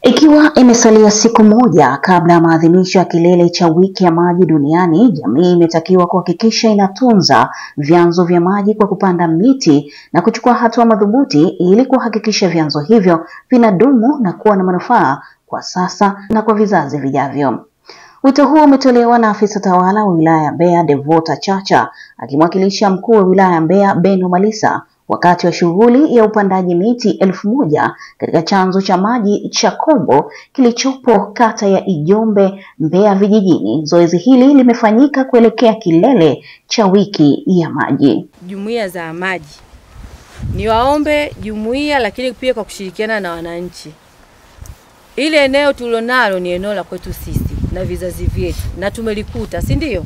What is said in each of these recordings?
Ikiwa imesalia siku moja kabla ya maadhimisho ya kilele cha wiki ya maji duniani, jamii imetakiwa kuhakikisha inatunza vyanzo vya maji kwa kupanda miti na kuchukua hatua madhubuti ili kuhakikisha vyanzo hivyo vinadumu na kuwa na manufaa kwa sasa na kwa vizazi vijavyo. Wito huo umetolewa na afisa tawala wa wilaya ya Mbeya Devota Chacha akimwakilisha mkuu wa wilaya ya Mbeya Beno Malisa wakati wa shughuli ya upandaji miti 1000 katika chanzo cha maji cha Kombo kilichopo kata ya Ijombe, Mbeya vijijini. Zoezi hili limefanyika kuelekea kilele cha wiki ya maji. Jumuiya za maji, niwaombe jumuiya lakini pia kwa kushirikiana na wananchi. Ile eneo tulilonalo ni eneo la kwetu sisi na vizazi vyetu na tumelikuta, si ndio?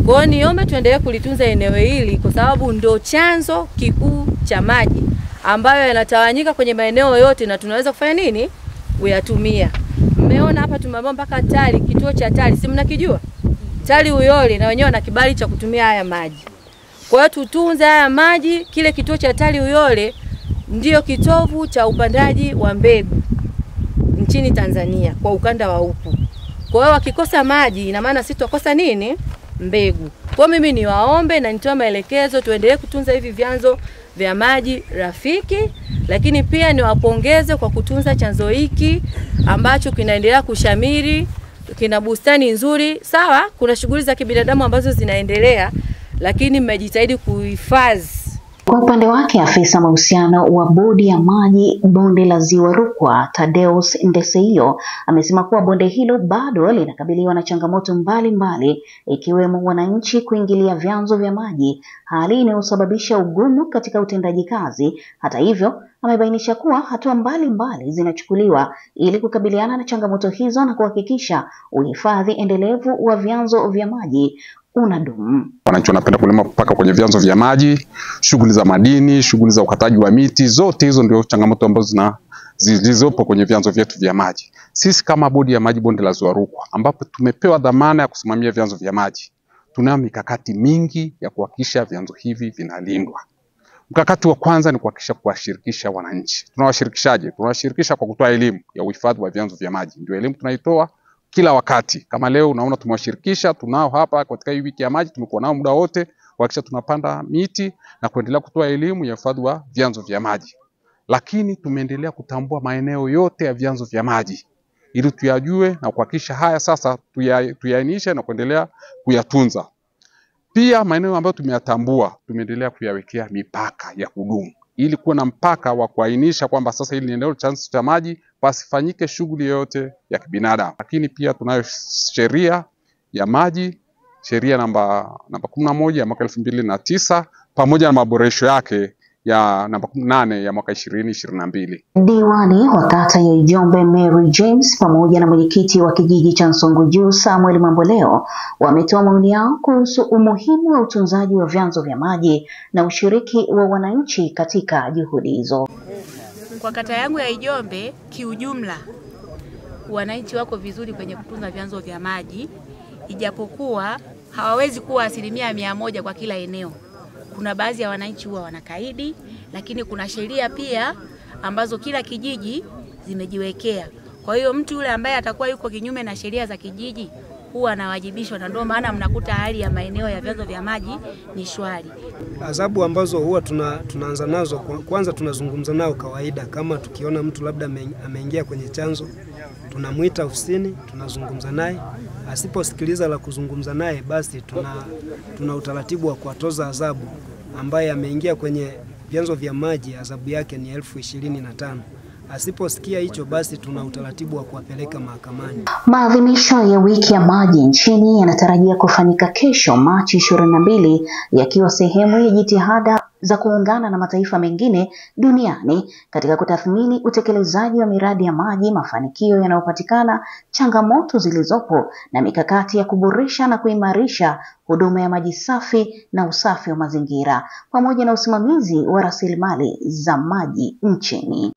Kwa hiyo niombe tuendelee kulitunza eneo hili kwa sababu ndio chanzo kikuu cha maji ambayo yanatawanyika kwenye maeneo yote na tunaweza kufanya nini? Kuyatumia. Mmeona hapa tumeamua mpaka TARI, kituo cha TARI, si mnakijua? TARI Uyole na wenyewe wana kibali cha kutumia haya maji. Kwa hiyo tutunze haya maji. Kile kituo cha TARI Uyole ndio kitovu cha upandaji wa mbegu nchini Tanzania kwa ukanda wa huku. Kwa hiyo wakikosa maji ina maana sisi tutakosa nini? Mbegu. Kwa mimi niwaombe na nitoa maelekezo tuendelee kutunza hivi vyanzo vya maji rafiki, lakini pia niwapongeze kwa kutunza chanzo hiki ambacho kinaendelea kushamiri, kina bustani nzuri. Sawa, kuna shughuli za kibinadamu ambazo zinaendelea, lakini mmejitahidi kuhifadhi. Kwa upande wake afisa mahusiano wa bodi ya maji bonde la Ziwa Rukwa Tadeus Ndeseio amesema kuwa bonde hilo bado linakabiliwa na changamoto mbalimbali ikiwemo wananchi kuingilia vyanzo vya maji, hali inayosababisha ugumu katika utendaji kazi. Hata hivyo, amebainisha kuwa hatua mbalimbali zinachukuliwa ili kukabiliana na changamoto hizo na kuhakikisha uhifadhi endelevu wa vyanzo vya maji unadumu. Wananchi wanapenda kulima mpaka kwenye vyanzo vya maji, shughuli za madini, shughuli za ukataji wa miti, zote hizo ndio changamoto ambazo zilizopo kwenye vyanzo vyetu vya maji. Sisi kama bodi ya maji bonde la Ziwa Rukwa ambapo tumepewa dhamana ya kusimamia vyanzo vya maji, tunayo mikakati mingi ya kuhakikisha vyanzo hivi vinalindwa. Mkakati wa kwanza ni kuhakikisha kuwashirikisha wananchi. Tunawashirikishaje? Tunawashirikisha kwa kutoa elimu ya uhifadhi wa vyanzo vya maji. Ndio elimu tunaitoa kila wakati. Kama leo unaona tumewashirikisha, tunao hapa katika hii wiki ya maji, tumekuwa nao muda wote kuhakikisha tunapanda miti na kuendelea kutoa elimu ya uhifadhi wa vyanzo vya maji. Lakini tumeendelea kutambua maeneo yote ya vyanzo vya maji ili tuyajue na kuhakikisha haya sasa tuyainishe na kuendelea kuyatunza. Pia maeneo ambayo tumeyatambua tumeendelea kuyawekea mipaka ya kudumu ili kuwa na mpaka wa kuainisha kwamba sasa hili ni eneo chanzo cha maji, pasifanyike shughuli yoyote ya kibinadamu. Lakini pia tunayo sheria ya maji, sheria namba 11 ya mwaka 2009 pamoja na maboresho yake ya namba 8 ya mwaka 2022. Diwani wa kata ya Ijombe Mary James pamoja na mwenyekiti wa kijiji cha Nsongo Juu Samuel Mamboleo wametoa maoni yao kuhusu umuhimu wa utunzaji wa vyanzo vya maji na ushiriki wa wananchi katika juhudi hizo. Kwa kata yangu ya Ijombe kiujumla, wananchi wako vizuri kwenye kutunza vyanzo vya maji, ijapokuwa hawawezi kuwa 100% kwa kila eneo. Kuna baadhi ya wananchi huwa wanakaidi, lakini kuna sheria pia ambazo kila kijiji zimejiwekea. Kwa hiyo mtu yule ambaye atakuwa yuko kinyume na sheria za kijiji huwa anawajibishwa, na ndio maana mnakuta hali ya maeneo ya vyanzo vya maji ni shwari. Adhabu ambazo huwa tunaanza nazo, kwanza tunazungumza nao kawaida. Kama tukiona mtu labda ameingia kwenye chanzo, tunamuita ofisini, tunazungumza naye. Asiposikiliza la kuzungumza naye, basi tuna utaratibu wa kuwatoza adhabu. Ambaye ameingia kwenye vyanzo vya maji, adhabu yake ni 25,000. Asiposikia hicho, basi tuna utaratibu wa kuwapeleka mahakamani. Maadhimisho ya wiki ya maji nchini yanatarajia kufanyika kesho Machi 22, yakiwa sehemu ya jitihada za kuungana na mataifa mengine duniani katika kutathmini utekelezaji wa miradi ya maji, mafanikio yanayopatikana, changamoto zilizopo na mikakati ya kuboresha na kuimarisha huduma ya maji safi na usafi wa mazingira pamoja na usimamizi wa rasilimali za maji nchini.